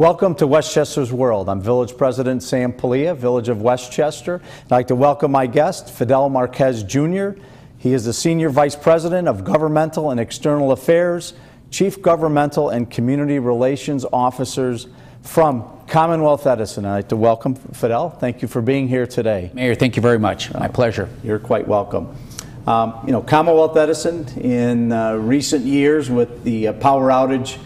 Welcome to Westchester's World. I'm Village President Sam Pulia, Village of Westchester. I'd like to welcome my guest, Fidel Marquez Jr. He is the Senior Vice President of Governmental and External Affairs, Chief Governmental and Community Relations Officers from Commonwealth Edison. I'd like to welcome Fidel. Thank you for being here today. Mayor, thank you very much. My pleasure. You're quite welcome. Commonwealth Edison in recent years with the power outage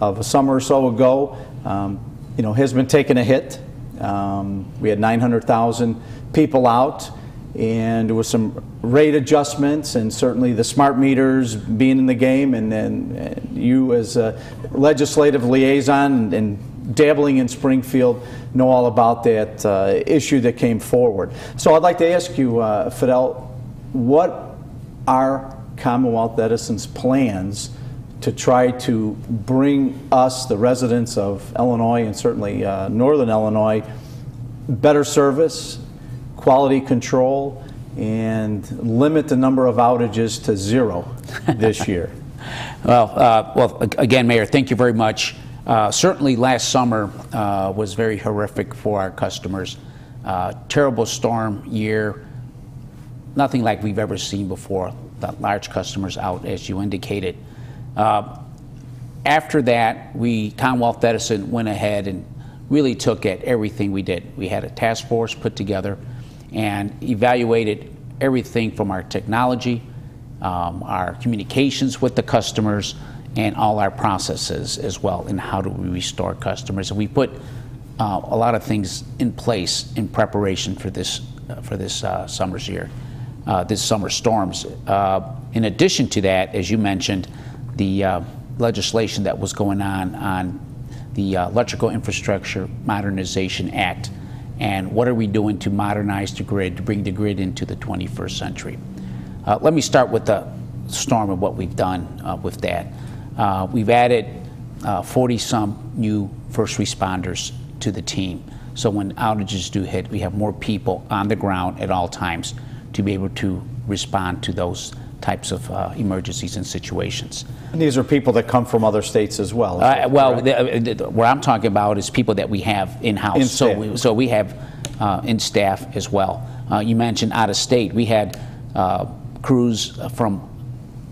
of a summer or so ago, has been taking a hit. We had 900,000 people out, and there was some rate adjustments, and certainly the smart meters being in the game, and then you as a legislative liaison and dabbling in Springfield know all about that issue that came forward. So I'd like to ask you, Fidel, what are Commonwealth Edison's plans to try to bring us, the residents of Illinois and certainly Northern Illinois, better service, quality control, and limit the number of outages to zero this year? Well, again, Mayor, thank you very much. Certainly last summer was very horrific for our customers. Terrible storm year, nothing like we've ever seen before. The large customers out, as you indicated. After that, Commonwealth Edison went ahead and really took at everything we did. We had a task force put together and evaluated everything from our technology, our communications with the customers, and all our processes as well, and how do we restore customers. And we put a lot of things in place in preparation for this summer's year, this summer storms. In addition to that, as you mentioned, the legislation that was going on the Electrical Infrastructure Modernization Act, and what are we doing to modernize the grid, to bring the grid into the 21st century. Let me start with the storm and what we've done with that. We've added 40-some new first responders to the team. So when outages do hit, we have more people on the ground at all times to be able to respond to those types of emergencies and situations. And these are people that come from other states as well. What I'm talking about is people that we have in-house. So we have in staff as well. You mentioned out of state. We had crews from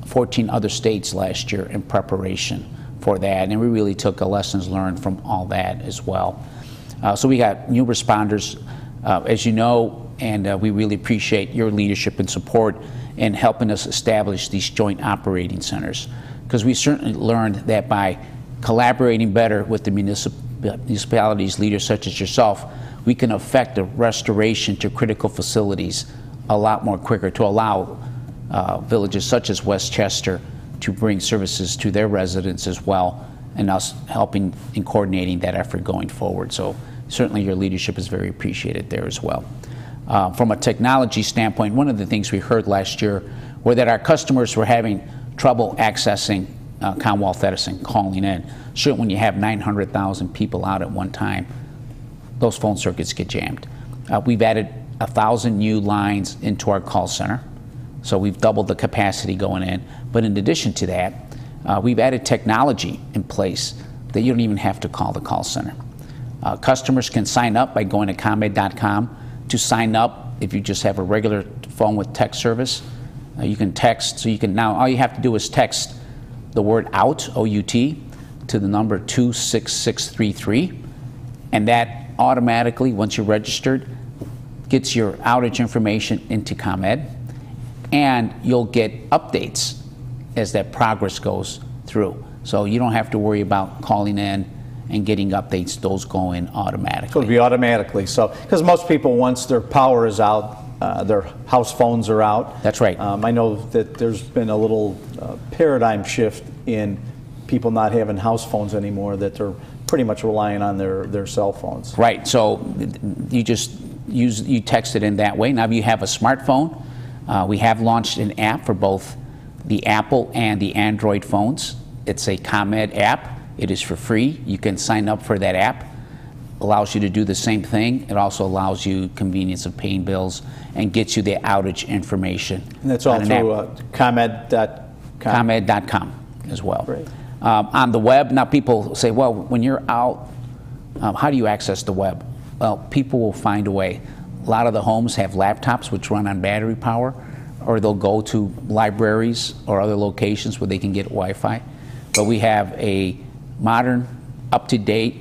14 other states last year in preparation for that, and we really took lessons learned from all that as well. So we got new responders, as you know, and we really appreciate your leadership and support in helping us establish these joint operating centers, because we certainly learned that by collaborating better with the municipalities, leaders such as yourself, we can affect the restoration to critical facilities a lot more quicker, to allow villages such as Westchester to bring services to their residents as well, and us helping and coordinating that effort going forward. So certainly your leadership is very appreciated there as well. From a technology standpoint, one of the things we heard last year were that our customers were having trouble accessing Commonwealth Edison, calling in. Sure, when you have 900,000 people out at one time, those phone circuits get jammed. We've added 1,000 new lines into our call center, so we've doubled the capacity going in. But in addition to that, we've added technology in place that you don't even have to call the call center. Customers can sign up by going to ComEd.com. To sign up, if you just have a regular phone with text service, you can text. So you can now, all you have to do is text the word out, O-U-T, to the number 26633, and that automatically, once you're registered, gets your outage information into ComEd, and you'll get updates as that progress goes through. So you don't have to worry about calling in and getting updates. Those go in automatically. So it'll be automatically. So, because most people, once their power is out, their house phones are out. That's right. I know that there's been a little paradigm shift in people not having house phones anymore, that they're pretty much relying on their cell phones. Right. So you just you text it in that way. Now, if you have a smartphone, we have launched an app for both the Apple and the Android phones. It's a ComEd app. It is for free. You can sign up for that app. Allows you to do the same thing. It also allows you convenience of paying bills and gets you the outage information. And that's all through ComEd.com. ComEd.com as well. Great. On the web, now people say, well, when you're out How do you access the web? Well, people will find a way. A lot of the homes have laptops which run on battery power, or they'll go to libraries or other locations where they can get Wi-Fi. But we have a modern, up-to-date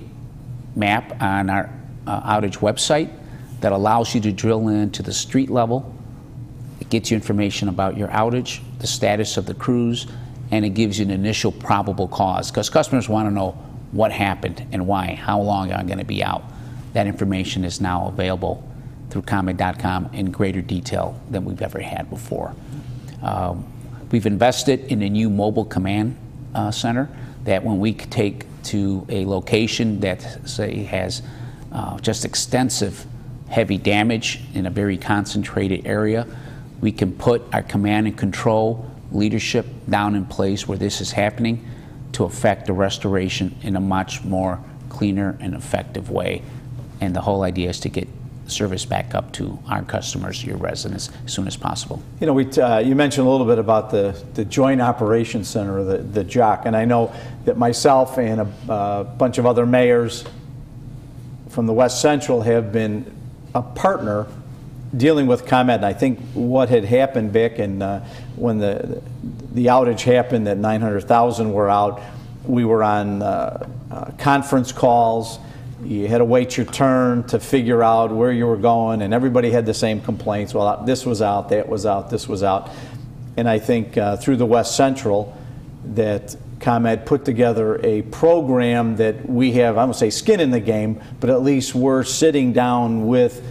map on our outage website that allows you to drill into the street level. It gets you information about your outage, the status of the crews, and it gives you an initial probable cause, because customers want to know what happened and why, how long I'm going to be out. That information is now available through ComEd.com in greater detail than we've ever had before. We've invested in a new mobile command center that when we take to a location that, say, has just extensive heavy damage in a very concentrated area, we can put our command and control leadership down in place where this is happening to affect the restoration in a much more cleaner and effective way. And the whole idea is to get service back up to our customers, your residents, as soon as possible. You know, you mentioned a little bit about the Joint Operations Center, the JOC, and I know that myself and a bunch of other mayors from the West Central have been a partner dealing with ComEd. And I think what had happened back in when the outage happened, that 900,000 were out, we were on conference calls. You had to wait your turn to figure out where you were going, and everybody had the same complaints. Well, this was out, that was out, this was out. And I think through the West Central that ComEd put together a program that we have, I don't say skin in the game, but at least we're sitting down with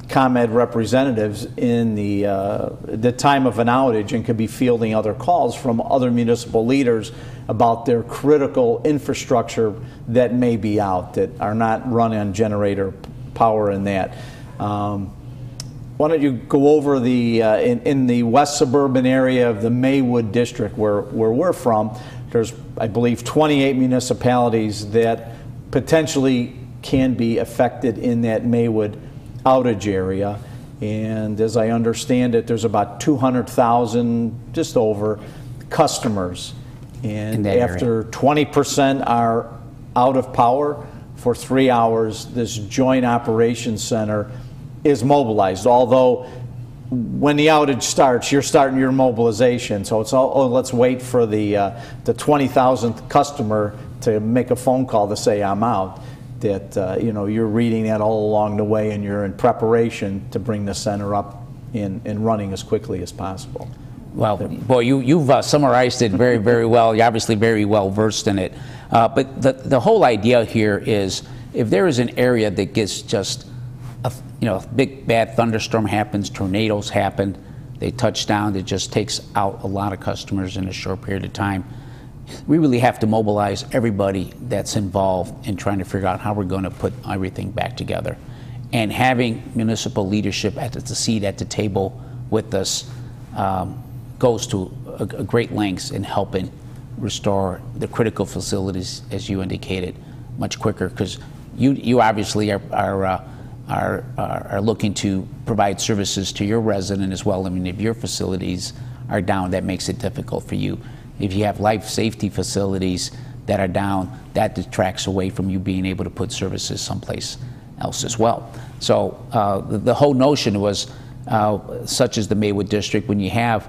ComEd representatives in the time of an outage and could be fielding other calls from other municipal leaders about their critical infrastructure that may be out, that are not run on generator power and that. Why don't you go over the, in the west suburban area of the Maywood district where we're from, there's, I believe, 28 municipalities that potentially can be affected in that Maywood outage area. And as I understand it, there's about 200,000, just over, customers. And after 20% are out of power for 3 hours, this Joint Operations Center is mobilized. Although when the outage starts, you're starting your mobilization. So it's all, oh, let's wait for the 20,000th customer to make a phone call to say I'm out. That you know, you're reading that all along the way, and you're in preparation to bring the center up and running as quickly as possible. Well, boy, you've summarized it very, very well. You're obviously very well versed in it. But the whole idea here is, if there is an area that gets just a big bad thunderstorm happens, tornadoes happen, they touch down, it just takes out a lot of customers in a short period of time. We really have to mobilize everybody that's involved in trying to figure out how we're going to put everything back together. And having municipal leadership at the seat at the table with us goes to a great lengths in helping restore the critical facilities, as you indicated, much quicker, because you obviously are looking to provide services to your resident as well. I mean, if your facilities are down, that makes it difficult for you. If you have life safety facilities that are down, that detracts away from you being able to put services someplace else as well. So the whole notion was, such as the Maywood District, when you have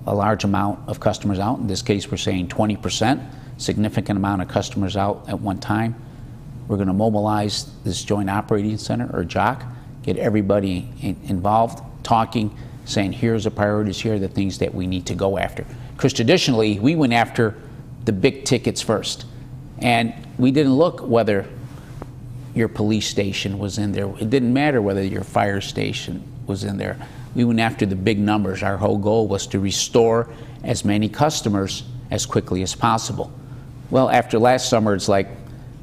a large amount of customers out, in this case we're saying 20%, significant amount of customers out at one time, we're going to mobilize this Joint Operating Center, or JOC, get everybody involved, talking, saying here's the priorities, here are the things that we need to go after. Because traditionally, we went after the big tickets first. And we didn't look whether your police station was in there. It didn't matter whether your fire station was in there. We went after the big numbers. Our whole goal was to restore as many customers as quickly as possible. Well, after last summer, it's like,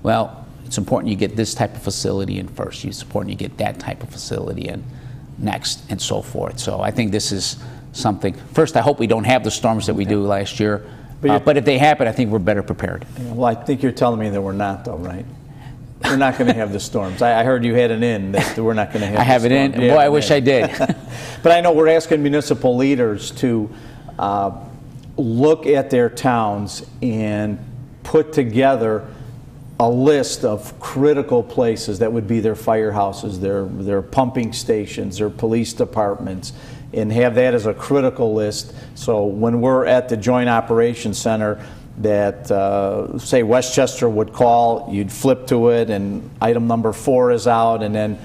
well, it's important you get this type of facility in first. It's important you get that type of facility in next, and so forth. So I think this is something. First, I hope we don't have the storms that we do last year. But if they happen, I think we're better prepared. Well, I think you're telling me that we're not, though, right? We're not going to have the storms. I heard you had an in that we're not going to have. I have it in. Boy, I wish I did. But I know we're asking municipal leaders to look at their towns and put together a list of critical places that would be their firehouses, their pumping stations, their police departments, and have that as a critical list. So when we're at the Joint Operations Center, that say Westchester would call, you'd flip to it, and item number 4 is out, and then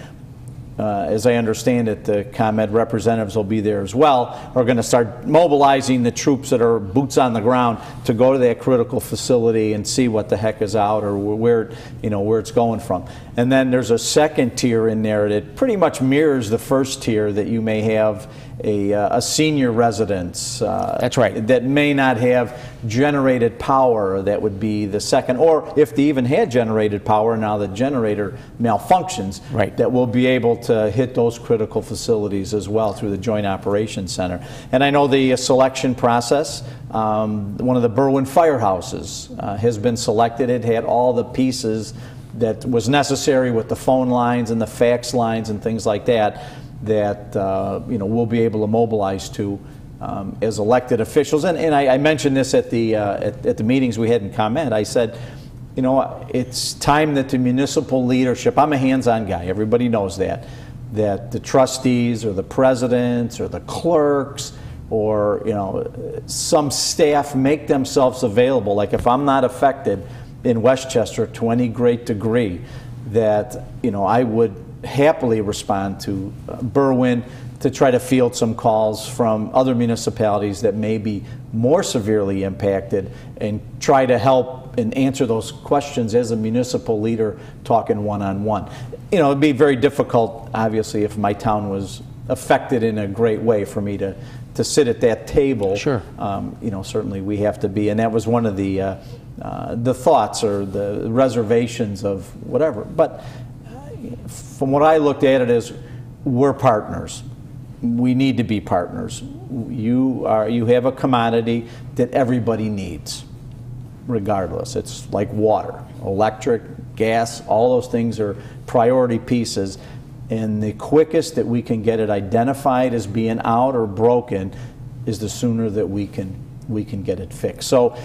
as I understand it, the ComEd representatives will be there as well. We're going to start mobilizing the troops that are boots on the ground to go to that critical facility and see what the heck is out, or where it's going from. And then there's a second tier in there that pretty much mirrors the first tier, that you may have a senior residence. That's right. That may not have generated power. That would be the second. Or if they even had generated power, now the generator malfunctions, right, that will be able to hit those critical facilities as well through the Joint Operations Center. And I know the selection process, one of the Berwyn firehouses has been selected. It had all the pieces that was necessary with the phone lines and the fax lines and things like that, that we'll be able to mobilize to as elected officials. And I mentioned this at the meetings we had in ComEd. I said, it's time that the municipal leadership, I'm a hands-on guy, everybody knows that the trustees or the presidents or the clerks or some staff make themselves available. Like if I'm not affected in Westchester to any great degree, that I would happily respond to Berwyn to try to field some calls from other municipalities that may be more severely impacted, and try to help and answer those questions as a municipal leader, talking one-on-one. It'd be very difficult, obviously, if my town was affected in a great way, for me to sit at that table. Sure. Certainly we have to be, and that was one of the thoughts or the reservations of whatever. But from what I looked at it as, we're partners. We need to be partners. You have a commodity that everybody needs, regardless. It's like water, electric, gas, all those things are priority pieces. And the quickest that we can get it identified as being out or broken is the sooner that we can get it fixed. So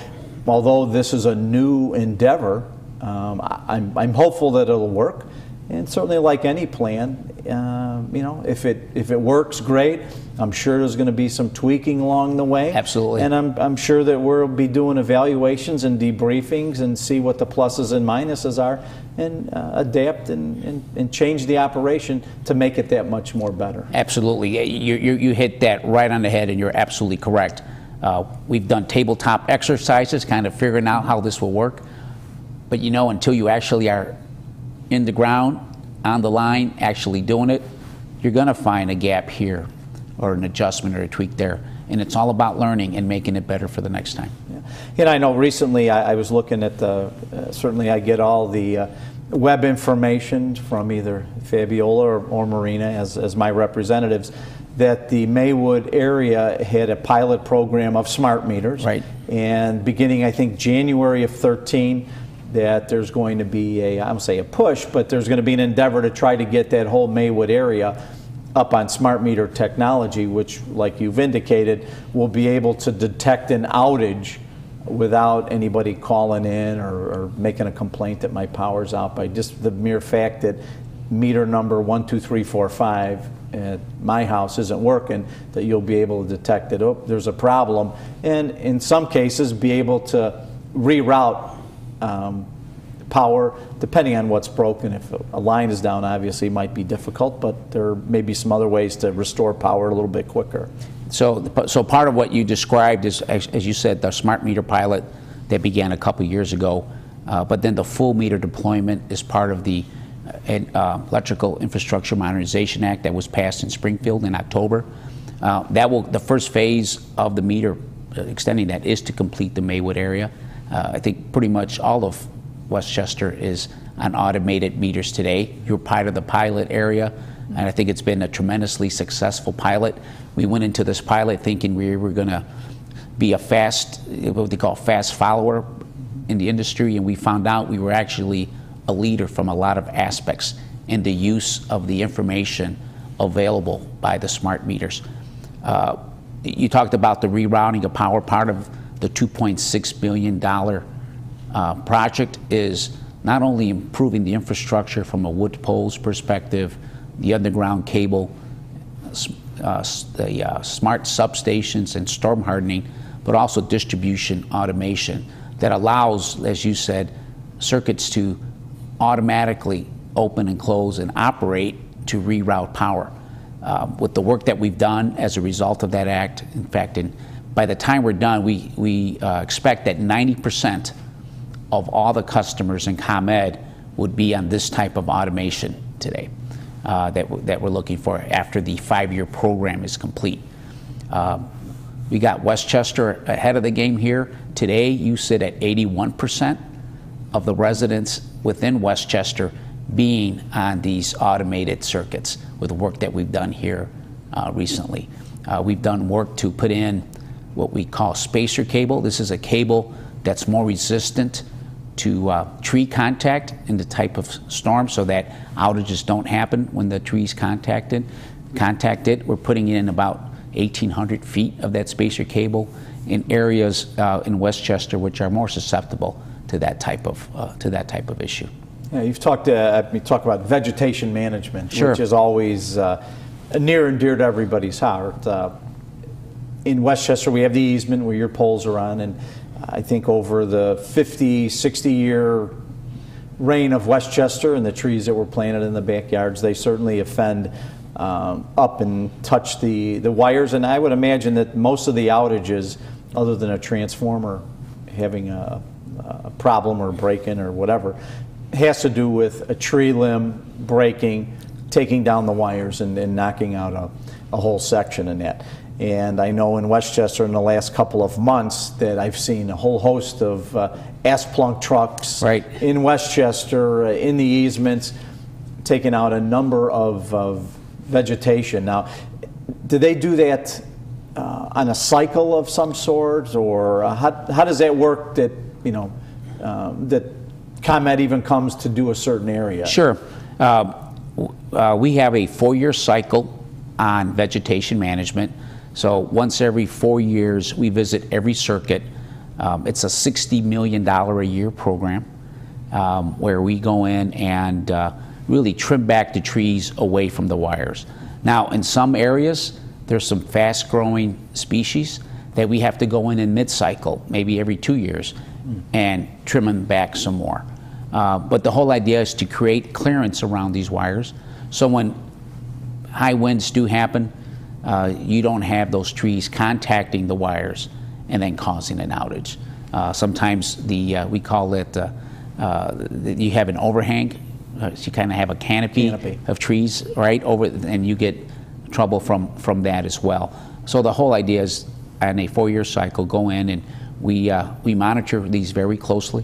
although this is a new endeavor, I'm hopeful that it'll work. And certainly, like any plan, if it works, great. I'm sure there's going to be some tweaking along the way. Absolutely. And I'm sure that we'll be doing evaluations and debriefings and see what the pluses and minuses are, and adapt and change the operation to make it that much more better. Absolutely. You hit that right on the head, and you're absolutely correct. We've done tabletop exercises, kind of figuring out how this will work. But until you actually are in the ground, on the line, actually doing it, you're going to find a gap here or an adjustment or a tweak there. And it's all about learning and making it better for the next time. Yeah. I know recently I was looking at certainly I get all the web information from either Fabiola or Marina as my representatives, that the Maywood area had a pilot program of smart meters. Right. And beginning, I think, January of 13, that there's going to be I won't say a push, but there's going to be an endeavor to try to get that whole Maywood area up on smart meter technology, which, like you've indicated, will be able to detect an outage without anybody calling in or making a complaint that my power's out, by just the mere fact that meter number 12345 at my house isn't working, that you'll be able to detect that, oh, there's a problem, and in some cases be able to reroute power depending on what's broken. If a line is down, obviously it might be difficult, but there may be some other ways to restore power a little bit quicker. So part of what you described is, as you said, the smart meter pilot that began a couple years ago, but then the full meter deployment is part of the Electrical Infrastructure Modernization Act that was passed in Springfield in October. The first phase of the meter extending that is to complete the Maywood area. I think pretty much all of Westchester is on automated meters today. You're part of the pilot area, and I think it's been a tremendously successful pilot. We went into this pilot thinking we were going to be what they call fast follower in the industry, and we found out we were actually a leader from a lot of aspects in the use of the information available by the smart meters. You talked about the rerouting of power. Part of the $2.6 billion project is not only improving the infrastructure from a wood poles perspective, the underground cable, the smart substations and storm hardening, but also distribution automation that allows, as you said, circuits to automatically open and close and operate to reroute power. With the work that we've done as a result of that act, in fact, by the time we're done, we expect that 90% of all the customers in ComEd would be on this type of automation today that we're looking for after the 5-year program is complete. We got Westchester ahead of the game here. Today, you sit at 81% of the residents within Westchester being on these automated circuits with the work that we've done here recently. We've done work to put in what we call spacer cable. This is a cable that's more resistant to tree contact in the type of storm so that outages don't happen when the tree's contacted. We're putting in about 1,800 feet of that spacer cable in areas in Westchester which are more susceptible to that type of issue. Yeah, you've talked about vegetation management, sure, which is always near and dear to everybody's heart. In Westchester, we have the easement where your poles are on, and I think over the 50, 60-year reign of Westchester and the trees that were planted in the backyards, they certainly offend up and touch the wires. And I would imagine that most of the outages, other than a transformer having a problem or break-in or whatever, has to do with a tree limb breaking, taking down the wires and knocking out a whole section in that. And I know in Westchester in the last couple of months that I've seen a whole host of Asplunk trucks right in Westchester in the easements taking out a number of vegetation. Now, do they do that on a cycle of some sort, or how does that work that, that ComEd even comes to do a certain area? Sure. We have a 4-year cycle on vegetation management. So once every 4 years, we visit every circuit. It's a $60 million a year program where we go in and really trim back the trees away from the wires. Now, in some areas, there's some fast-growing species that we have to go in mid-cycle, maybe every 2 years, and trim them back some more. But the whole idea is to create clearance around these wires, so when high winds do happen, you don't have those trees contacting the wires and then causing an outage. Sometimes we call it, you have an overhang, so you kind of have a canopy of trees right over, and you get trouble from that as well. So the whole idea is on a 4-year cycle, go in and we monitor these very closely.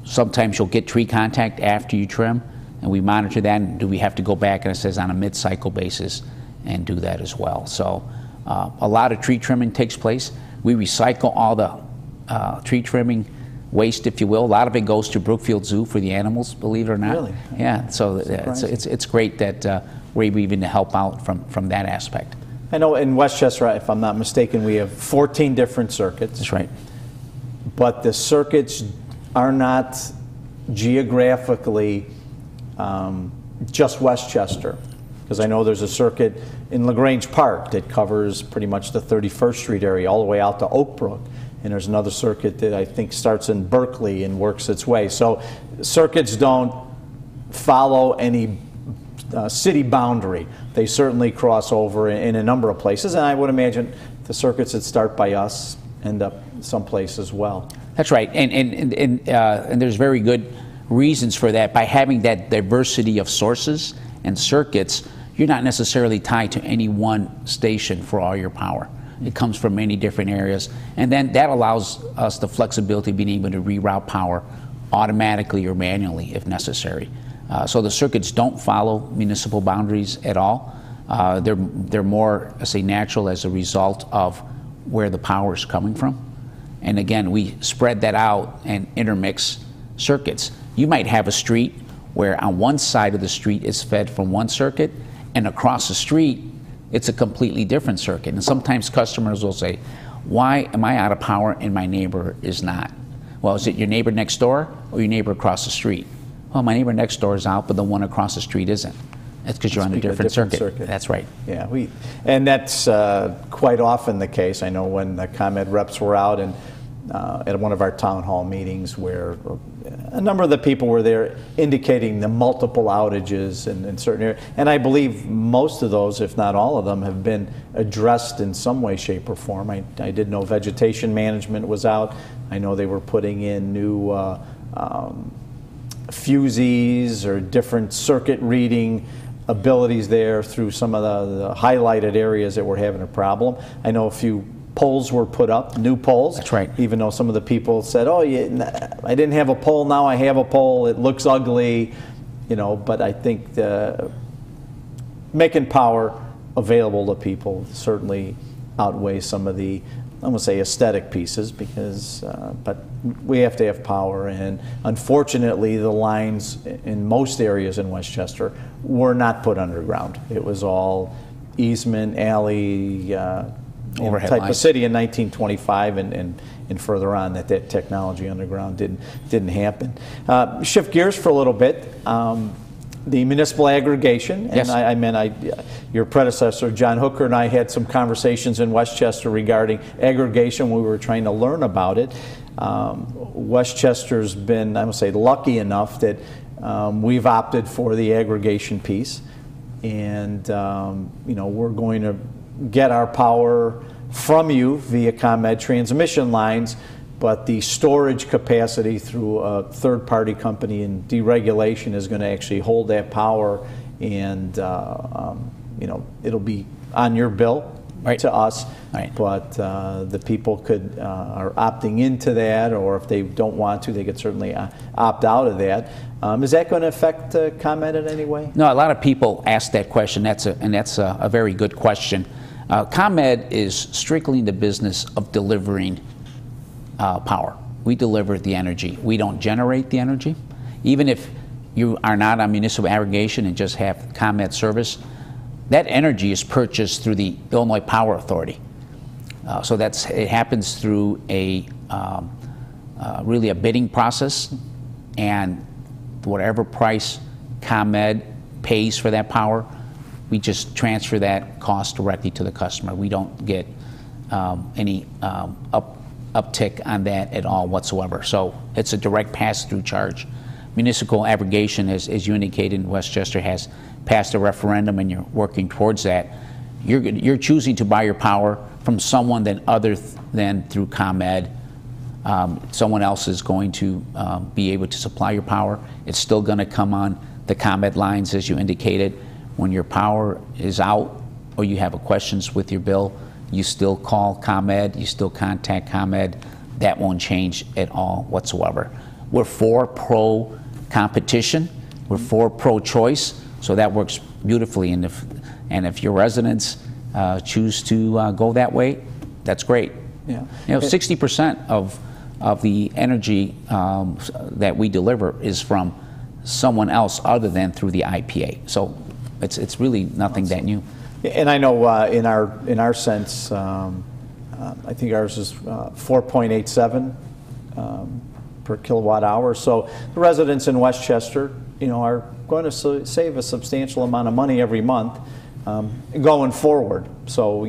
Sometimes you'll get tree contact after you trim, and we monitor that, and do we have to go back, and it says on a mid-cycle basis, and do that as well. So a lot of tree trimming takes place. We recycle all the tree trimming waste, if you will. A lot of it goes to Brookfield Zoo for the animals, believe it or not. Really? Yeah, so it's great that we're able even to help out from that aspect. I know in Westchester, if I'm not mistaken, we have 14 different circuits. That's right. But the circuits are not geographically just Westchester. Because I know there's a circuit in LaGrange Park that covers pretty much the 31st Street area all the way out to Oak Brook. And there's another circuit that I think starts in Berkeley and works its way. So circuits don't follow any city boundary. They certainly cross over in a number of places. And I would imagine the circuits that start by us end up someplace as well. That's right. And there's very good reasons for that. By having that diversity of sources and circuits, you're not necessarily tied to any one station for all your power. It comes from many different areas, and then that allows us the flexibility of being able to reroute power automatically or manually if necessary. So the circuits don't follow municipal boundaries at all. They're more, I say, natural as a result of where the power is coming from. And again, we spread that out and intermix circuits. You might have a street where on one side of the street is fed from one circuit, and across the street it's a completely different circuit. And sometimes customers will say, why am I out of power and my neighbor is not? Well, is it your neighbor next door or your neighbor across the street? Well, my neighbor next door is out, but the one across the street isn't. That's because you're on a different circuit. That's right. Yeah, and that's quite often the case. I know when the ComEd reps were out and at one of our town hall meetings where a number of the people were there indicating the multiple outages in certain areas. And I believe most of those, if not all of them, have been addressed in some way, shape, or form. I did know vegetation management was out. I know they were putting in new fusees or different circuit reading abilities there through some of the highlighted areas that were having a problem. I know a few poles were put up, new poles. That's right. Even though some of the people said, "Oh, yeah, I didn't have a pole, now I have a pole. It looks ugly," But I think making power available to people certainly outweighs some of the, I'm gonna say, aesthetic pieces because, but we have to have power, and unfortunately, the lines in most areas in Westchester were not put underground. It was all easement, alley. Overhead type lines. of city in 1925 and further on that technology underground didn't happen. Shift gears for a little bit. The municipal aggregation, and yes. Your predecessor John Hooker and I had some conversations in Westchester regarding aggregation when we were trying to learn about it. Westchester's been, I would say, lucky enough that we've opted for the aggregation piece, and we're going to get our power from you via ComEd transmission lines, but the storage capacity through a third-party company and deregulation is going to actually hold that power, and it'll be on your bill to us. Right. But the people are opting into that, or if they don't want to, they could certainly opt out of that. Is that going to affect ComEd in any way? No, a lot of people ask that question. That's a very good question. ComEd is strictly in the business of delivering power. We deliver the energy. We don't generate the energy. Even if you are not on municipal aggregation and just have ComEd service, that energy is purchased through the Illinois Power Authority. So it happens through really a bidding process, and whatever price ComEd pays for that power, we just transfer that cost directly to the customer. We don't get any uptick on that at all whatsoever. So it's a direct pass-through charge. Municipal aggregation, as you indicated, in Westchester has passed a referendum, and you're working towards that. You're choosing to buy your power from someone other than through ComEd. Someone else is going to be able to supply your power. It's still going to come on the ComEd lines, as you indicated. When your power is out or you have questions with your bill, you still call ComEd, you still contact ComEd. That won't change at all whatsoever. We're for pro-competition. We're for pro-choice, so that works beautifully. And if your residents choose to go that way, that's great. Yeah. 60% of the energy that we deliver is from someone else other than through the IPA. So it's really nothing that new. And I know in our sense, I think ours is 4.87 per kilowatt hour. So the residents in Westchester, are going to save a substantial amount of money every month going forward. So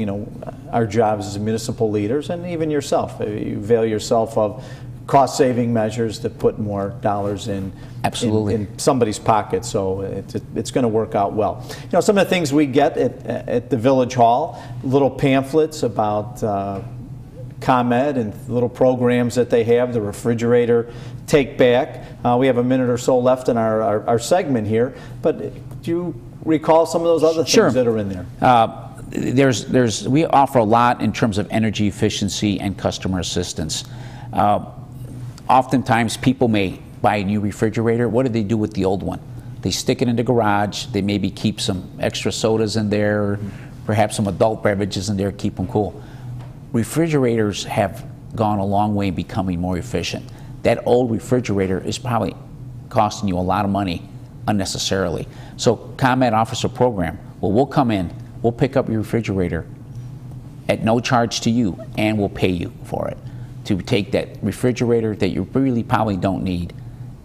our jobs as municipal leaders, and even yourself, you avail yourself of cost-saving measures to put more dollars in somebody's pocket, so it's going to work out well. Some of the things we get at the Village Hall, little pamphlets about ComEd and little programs that they have, the refrigerator take back. We have a minute or so left in our segment here, but do you recall some of those other things that are in there? We offer a lot in terms of energy efficiency and customer assistance. Oftentimes people may buy a new refrigerator. What do they do with the old one? They stick it in the garage. They maybe keep some extra sodas in there, or perhaps some adult beverages in there, keep them cool. Refrigerators have gone a long way in becoming more efficient. That old refrigerator is probably costing you a lot of money unnecessarily. So ComEd offers a program. Well, we'll come in, we'll pick up your refrigerator at no charge to you, and we'll pay you for it to take that refrigerator that you really probably don't need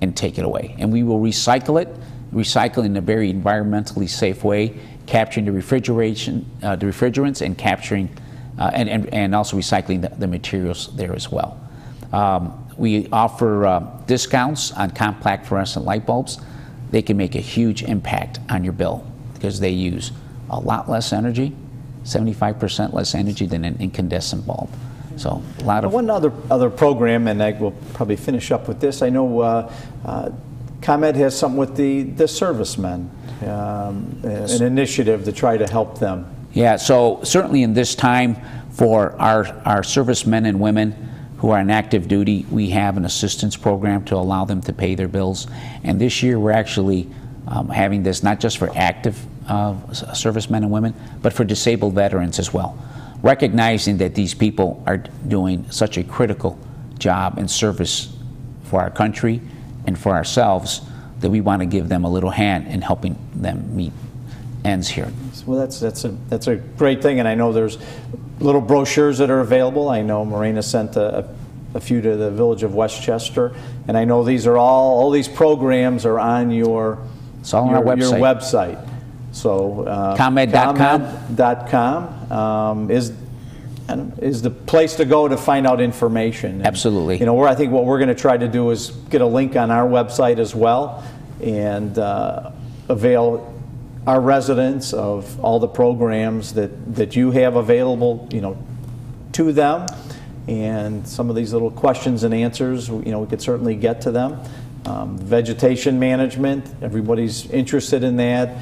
and take it away. And we will recycle it, in a very environmentally safe way, capturing the refrigerants and capturing and also recycling the materials there as well. We offer discounts on compact fluorescent light bulbs. They can make a huge impact on your bill because they use a lot less energy, 75% less energy than an incandescent bulb. So a lot of... One other program, and I will probably finish up with this. I know ComEd has something with the servicemen, an initiative to try to help them. Yeah, so certainly in this time for our servicemen and women who are on active duty, we have an assistance program to allow them to pay their bills. And this year we're actually having this not just for active servicemen and women, but for disabled veterans as well. Recognizing that these people are doing such a critical job and service for our country and for ourselves, that we want to give them a little hand in helping them meet ends here. Well, that's a great thing, and I know there's little brochures that are available. I know Marina sent a few to the village of Westchester, and I know these are all these programs are on your our website. So ComEd.com is the place to go to find out information. And, absolutely. You know, I think what we're going to try to do is get a link on our website as well, and avail our residents of all the programs that you have available, you know, to them, and some of these little questions and answers, you know, we could certainly get to them. Vegetation management, everybody's interested in that.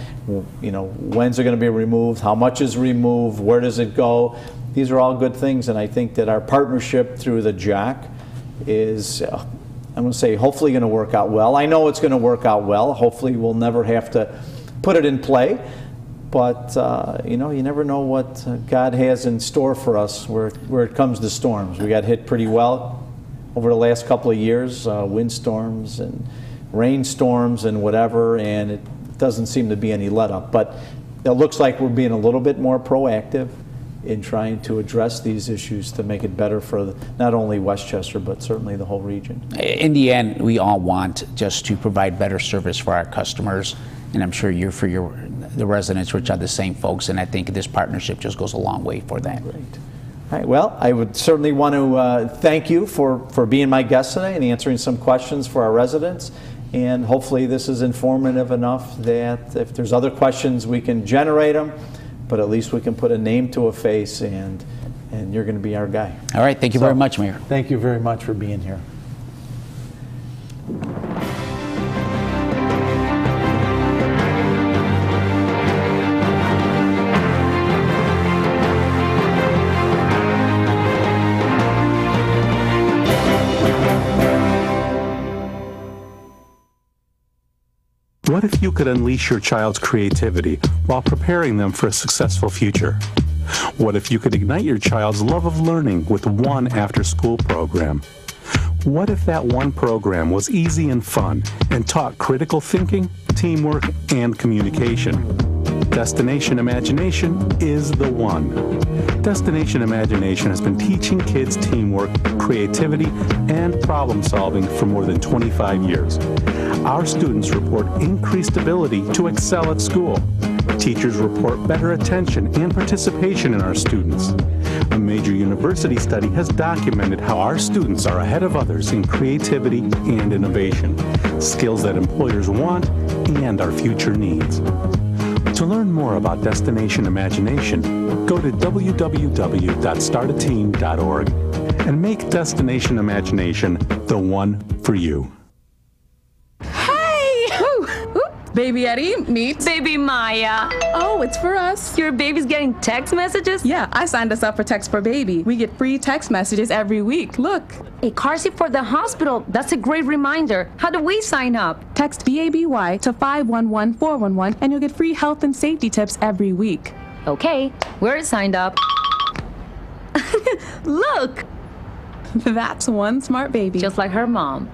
You know, when's it going to be removed? How much is removed? Where does it go? These are all good things, and I think that our partnership through the JAC is, I'm going to say, hopefully going to work out well. I know it's going to work out well. Hopefully we'll never have to put it in play, but you know, you never know what God has in store for us where it comes to storms. We got hit pretty well over the last couple of years, windstorms and rainstorms and whatever, and it doesn't seem to be any let up. But it looks like we're being a little bit more proactive in trying to address these issues to make it better for not only Westchester, but certainly the whole region. In the end, we all want just to provide better service for our customers, and I'm sure you're for the residents, which are the same folks, and I think this partnership just goes a long way for that. Great. All right, well, I would certainly want to thank you for being my guest today and answering some questions for our residents. And hopefully this is informative enough that if there's other questions, we can generate them, but at least we can put a name to a face, and you're going to be our guy. All right, thank you very much, Mayor. Thank you very much for being here. What if you could unleash your child's creativity while preparing them for a successful future? What if you could ignite your child's love of learning with one after-school program? What if that one program was easy and fun and taught critical thinking, teamwork, and communication? Destination Imagination is the one. Destination Imagination has been teaching kids teamwork, creativity, and problem solving for more than 25 years. Our students report increased ability to excel at school. Teachers report better attention and participation in our students. A major university study has documented how our students are ahead of others in creativity and innovation, skills that employers want and our future needs. To learn more about Destination Imagination, go to www.startateam.org and make Destination Imagination the one for you. Baby Eddie, meet Baby Maya. Oh, it's for us. Your baby's getting text messages? Yeah, I signed us up for Text for Baby. We get free text messages every week. Look. A car seat for the hospital. That's a great reminder. How do we sign up? Text BABY to 511411 and you'll get free health and safety tips every week. Okay, we're signed up. Look! That's one smart baby. Just like her mom.